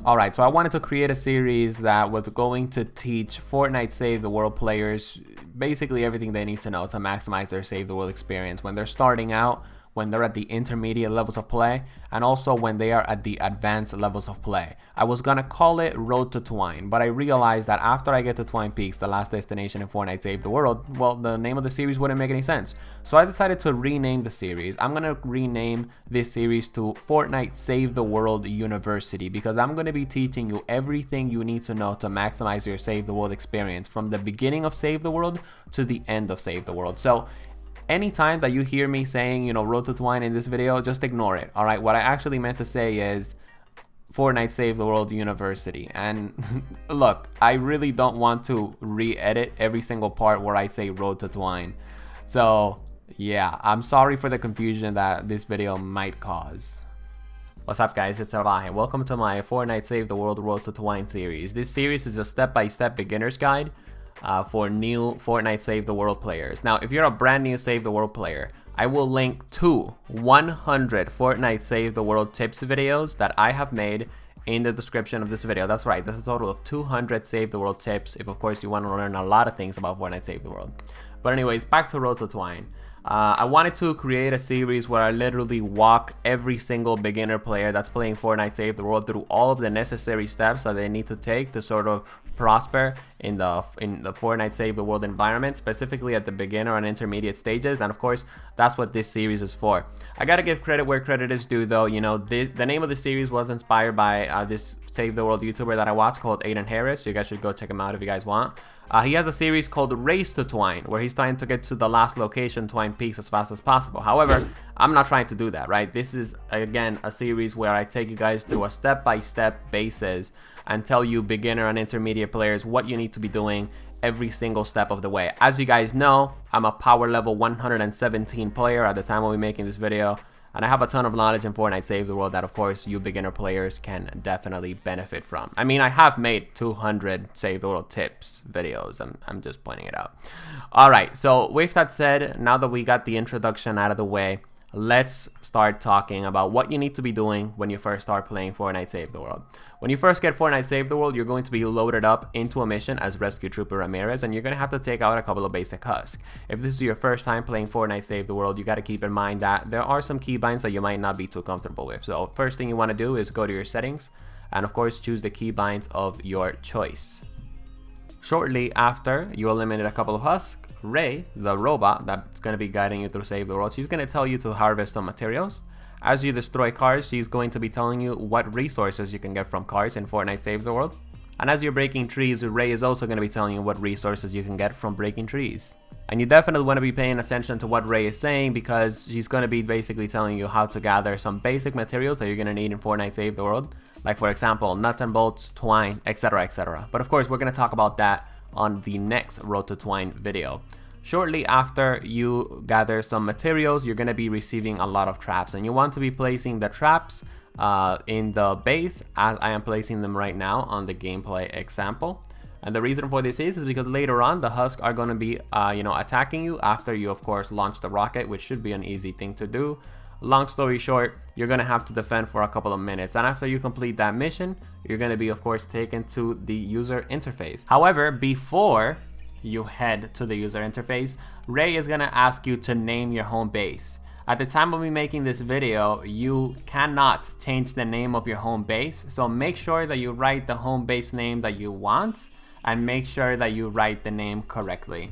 Alright, so I wanted to create a series that was going to teach Fortnite Save the World players basically everything they need to know to maximize their Save the World experience when they're starting out, when they're at the intermediate levels of play, and also when they are at the advanced levels of play. I was gonna call it Road to Twine, but I realized that after I get to Twine Peaks, the last destination in Fortnite Save the World, well, the name of the series wouldn't make any sense. So I decided to rename the series. I'm gonna rename this series to Fortnite Save the World University, because I'm gonna be teaching you everything you need to know to maximize your Save the World experience from the beginning of Save the World to the end of Save the World. So anytime that you hear me saying, you know, Road to Twine in this video, just ignore it. All right, what I actually meant to say is Fortnite Save the World University. And look, I really don't want to re-edit every single part where I say Road to Twine. So yeah, I'm sorry for the confusion that this video might cause. What's up guys, it's Salvaje. Welcome to my Fortnite Save the World Road to Twine series. This series is a step-by-step beginner's guide for new Fortnite Save the World players. Now, if you're a brand new Save the World player, I will link to 100 Fortnite Save the World tips videos that I have made in the description of this video. That's right, that's a total of 200 Save the World tips, if of course you want to learn a lot of things about Fortnite Save the World. But anyways, back to Road to Twine. I wanted to create a series where I literally walk every single beginner player that's playing Fortnite Save the World through all of the necessary steps that they need to take to sort of prosper in the Fortnite Save the World environment, specifically at the beginner and intermediate stages. And of course, that's what this series is for. I gotta give credit where credit is due, though. You know, the name of the series was inspired by this Save the World YouTuber that I watch called Aidan. You guys should go check him out if you guys want. He has a series called Race to Twine, where he's trying to get to the last location, Twine Peaks, as fast as possible. However, I'm not trying to do that, right? This is, again, a series where I take you guys through a step-by-step basis and tell you beginner and intermediate players what you need to be doing every single step of the way. As you guys know, I'm a power level 117 player at the time when we're making this video, and I have a ton of knowledge in Fortnite Save the World that, of course, you beginner players can definitely benefit from. I mean, I have made 200 Save the World tips videos. I'm just pointing it out. All right, so with that said, now that we got the introduction out of the way, let's start talking about what you need to be doing when you first start playing Fortnite Save the World. When you first get Fortnite Save the World, you're going to be loaded up into a mission as Rescue Trooper Ramirez, and you're going to have to take out a couple of basic husks. If this is your first time playing Fortnite Save the World, you got to keep in mind that there are some keybinds that you might not be too comfortable with. So first thing you want to do is go to your settings and of course choose the keybinds of your choice. Shortly after you eliminate a couple of husks, Ray, the robot that's going to be guiding you through Save the World, she's going to tell you to harvest some materials. As you destroy cars, she's going to be telling you what resources you can get from cars in Fortnite Save the World. And as you're breaking trees, Ray is also going to be telling you what resources you can get from breaking trees. And you definitely want to be paying attention to what Ray is saying, because she's going to be basically telling you how to gather some basic materials that you're going to need in Fortnite Save the World. Like, for example, nuts and bolts, twine, etc, etc. But of course, we're going to talk about that on the next Road to Twine video. Shortly after you gather some materials, you're going to be receiving a lot of traps, and you want to be placing the traps in the base, as I am placing them right now on the gameplay example. And the reason for this is because later on the husks are going to be attacking you after you of course launch the rocket, which should be an easy thing to do. Long story short, you're going to have to defend for a couple of minutes, and after you complete that mission, you're going to be of course taken to the user interface. However, before you head to the user interface, Ray is going to ask you to name your home base. At the time of me making this video, you cannot change the name of your home base, so make sure that you write the home base name that you want, and make sure that you write the name correctly.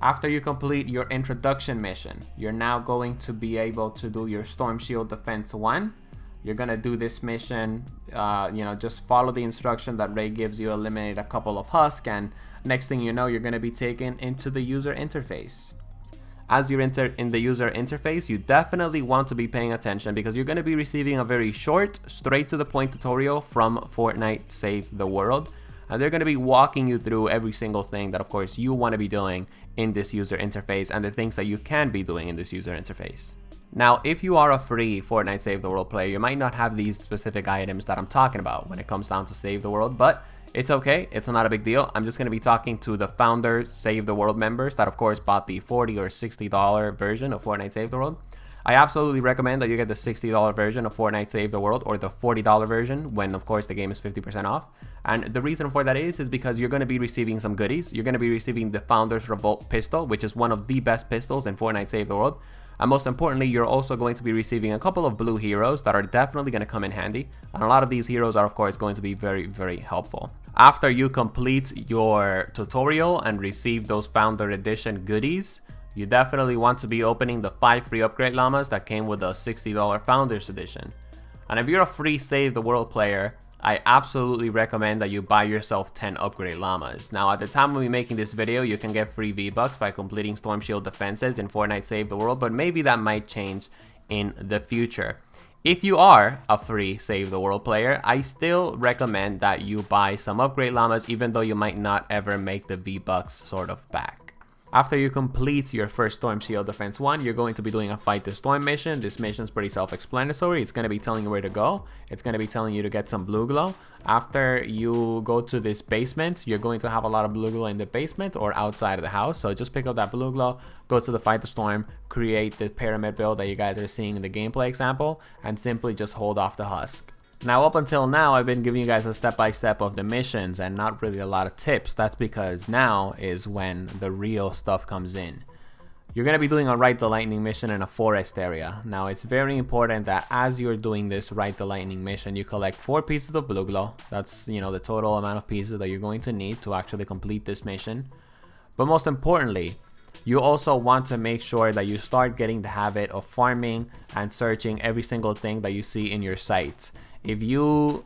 After you complete your introduction mission, you're now going to be able to do your Storm Shield Defense 1. You're gonna do this mission, just follow the instruction that Ray gives you, eliminate a couple of husks, and next thing you know, you're gonna be taken into the user interface. As you enter in the user interface, you definitely want to be paying attention, because you're gonna be receiving a very short, straight to the point tutorial from Fortnite Save the World. And they're going to be walking you through every single thing that of course you want to be doing in this user interface, and the things that you can be doing in this user interface. Now, if you are a free Fortnite Save the World player, you might not have these specific items that I'm talking about when it comes down to Save the World, but it's okay, it's not a big deal. I'm just going to be talking to the founder Save the World members that of course bought the $40 or $60 version of Fortnite Save the World. I absolutely recommend that you get the $60 version of Fortnite Save the World or the $40 version when, of course, the game is 50% off. And the reason for that is because you're going to be receiving some goodies. You're going to be receiving the Founders Revolt pistol, which is one of the best pistols in Fortnite Save the World. And most importantly, you're also going to be receiving a couple of blue heroes that are definitely going to come in handy. And a lot of these heroes are, of course, going to be very, very helpful. After you complete your tutorial and receive those Founder Edition goodies, you definitely want to be opening the 5 free upgrade llamas that came with the $60 Founders Edition. And if you're a free Save the World player, I absolutely recommend that you buy yourself 10 upgrade llamas. Now, at the time of me making this video, you can get free V-Bucks by completing Storm Shield defenses in Fortnite Save the World, but maybe that might change in the future. If you are a free Save the World player, I still recommend that you buy some upgrade llamas, even though you might not ever make the V-Bucks sort of back. After you complete your first Storm Shield Defense 1, you're going to be doing a Fight the Storm mission. This mission is pretty self-explanatory. It's going to be telling you where to go. It's going to be telling you to get some blue glow. After you go to this basement, you're going to have a lot of blue glow in the basement or outside of the house. So just pick up that blue glow, go to the Fight the Storm, create the pyramid build that you guys are seeing in the gameplay example, and simply just hold off the husk. Now, up until now, I've been giving you guys a step-by-step of the missions and not really a lot of tips. That's because now is when the real stuff comes in. You're going to be doing a Ride the Lightning mission in a forest area. Now, it's very important that as you're doing this Ride the Lightning mission, you collect 4 pieces of blue glow. That's, the total amount of pieces that you're going to need to actually complete this mission. But most importantly, you also want to make sure that you start getting the habit of farming and searching every single thing that you see in your sights. If you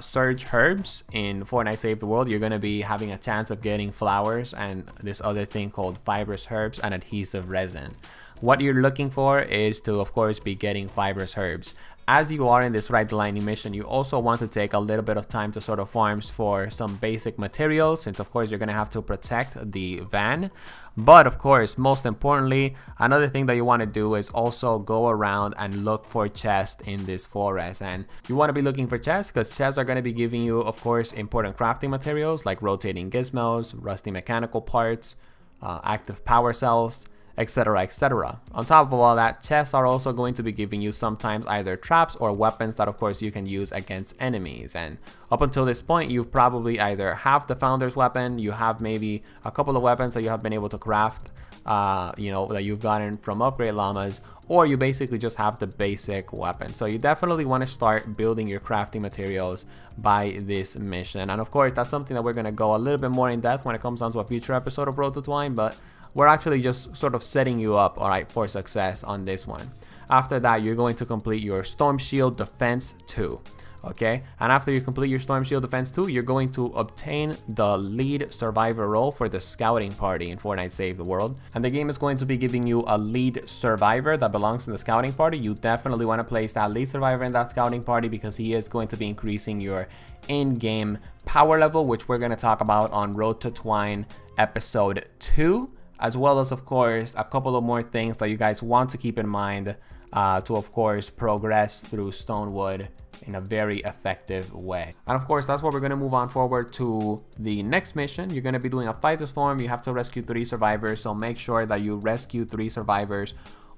search herbs in Fortnite Save the World, you're going to be having a chance of getting flowers and this other thing called fibrous herbs and adhesive resin. What you're looking for is to, of course, be getting fibrous herbs. As you are in this Ride the Lightning mission, you also want to take a little bit of time to sort of farm for some basic materials, since of course you're going to have to protect the van. But of course, most importantly, another thing that you want to do is also go around and look for chests in this forest. And you want to be looking for chests because chests are going to be giving you, of course, important crafting materials like rotating gizmos, rusty mechanical parts, active power cells, etc, etc. On top of all that, chests are also going to be giving you sometimes either traps or weapons that of course you can use against enemies. And up until this point, you've probably either have the Founder's weapon, you have maybe a couple of weapons that you have been able to craft, that you've gotten from upgrade llamas, or you basically just have the basic weapon. So you definitely want to start building your crafting materials by this mission. And of course, that's something that we're going to go a little bit more in depth when it comes down to a future episode of Road to Twine, but we're actually just sort of setting you up, all right, for success on this one. After that, you're going to complete your Storm Shield Defense 2. Okay, and after you complete your Storm Shield Defense 2, you're going to obtain the lead survivor role for the scouting party in Fortnite Save the World. And the game is going to be giving you a lead survivor that belongs in the scouting party. You definitely want to place that lead survivor in that scouting party because he is going to be increasing your in-game power level, which we're going to talk about on Road to Twine episode 2. As well as, of course, a couple of more things that you guys want to keep in mind to, of course, progress through Stonewood in a very effective way. And of course, that's what we're going to move on forward to the next mission. You're going to be doing a Fight the Storm. You have to rescue 3 survivors, so make sure that you rescue 3 survivors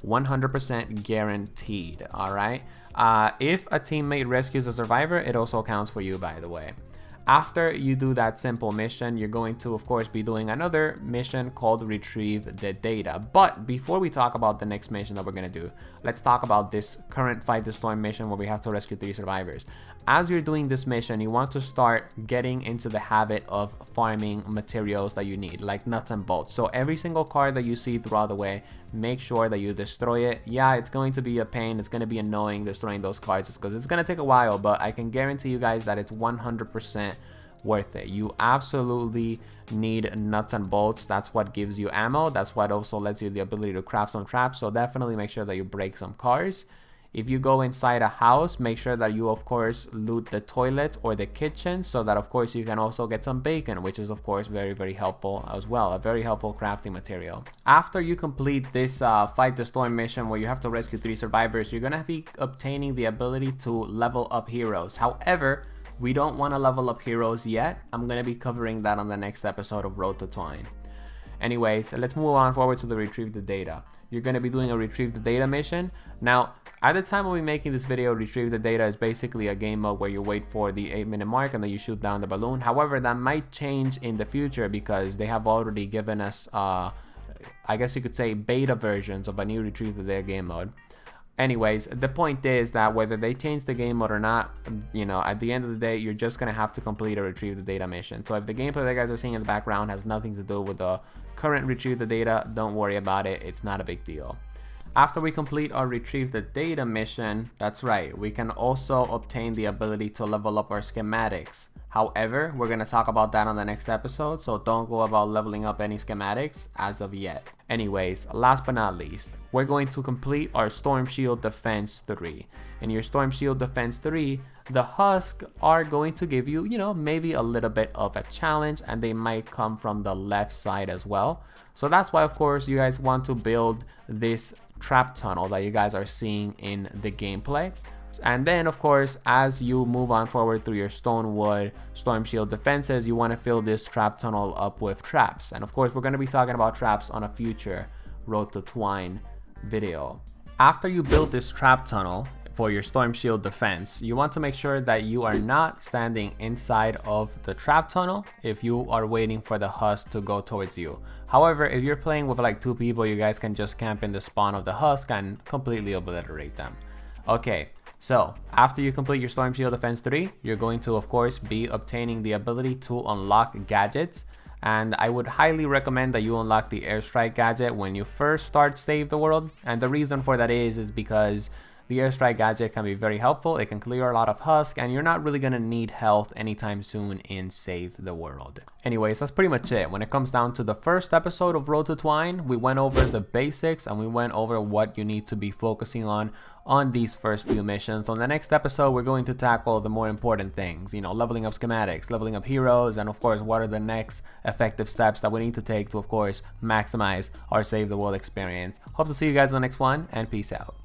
100% guaranteed, all right? If a teammate rescues a survivor, it also counts for you, by the way. After you do that simple mission, you're going to, of course, be doing another mission called Retrieve the Data. But before we talk about the next mission that we're going to do, let's talk about this current Fight the Storm mission where we have to rescue 3 survivors. As you're doing this mission, you want to start getting into the habit of farming materials that you need, like nuts and bolts. So every single car that you see throughout the way, make sure that you destroy it. Yeah, it's going to be a pain. It's going to be annoying destroying those cars because it's going to take a while, but I can guarantee you guys that it's 100% worth it. You absolutely need nuts and bolts. That's what gives you ammo. That's what also lets you the ability to craft some traps. So definitely make sure that you break some cars. If you go inside a house, make sure that you, of course, loot the toilet or the kitchen so that, of course, you can also get some bacon, which is, of course, very, very helpful as well. A very helpful crafting material. After you complete this Fight the Storm mission where you have to rescue 3 survivors, you're going to be obtaining the ability to level up heroes. However, we don't want to level up heroes yet. I'm going to be covering that on the next episode of Road to Twine. Anyways, let's move on forward to the retrieve the data. You're going to be doing a retrieve the data mission. Now, at the time of me making this video, retrieve the data is basically a game mode where you wait for the 8-minute mark and then you shoot down the balloon. However, that might change in the future because they have already given us, I guess you could say, beta versions of a new retrieve the data game mode. Anyways, the point is that whether they change the game mode or not, you know, at the end of the day, you're just going to have to complete a retrieve the data mission. So if the gameplay that you guys are seeing in the background has nothing to do with the current retrieve the data, don't worry about it. It's not a big deal. After we complete our retrieve the data mission, that's right, we can also obtain the ability to level up our schematics. However, we're going to talk about that on the next episode, so don't go about leveling up any schematics as of yet. Anyways, last but not least, we're going to complete our Storm Shield Defense 3. In your Storm Shield Defense 3, the Husk are going to give you, you know, maybe a little bit of a challenge, and they might come from the left side as well. So that's why, of course, you guys want to build this trap tunnel that you guys are seeing in the gameplay. And then, of course, as you move on forward through your Stonewood Storm Shield defenses, you want to fill this trap tunnel up with traps. And of course, we're going to be talking about traps on a future Road to Twine video. After you build this trap tunnel for your Storm Shield defense, you want to make sure that you are not standing inside of the trap tunnel if you are waiting for the Husk to go towards you. However, if you're playing with like 2 people, you guys can just camp in the spawn of the Husk and completely obliterate them. Okay. So, after you complete your Storm Shield Defense 3, you're going to, of course, be obtaining the ability to unlock gadgets. And I would highly recommend that you unlock the Airstrike gadget when you first start Save the World. And the reason for that is because the Airstrike gadget can be very helpful. It can clear a lot of Husk, and you're not really going to need health anytime soon in Save the World. Anyways, that's pretty much it. When it comes down to the first episode of Road to Twine, we went over the basics and we went over what you need to be focusing on these first few missions. On the next episode, we're going to tackle the more important things, you know, leveling up schematics, leveling up heroes, and of course, what are the next effective steps that we need to take to, of course, maximize our Save the World experience. Hope to see you guys in the next one, and peace out.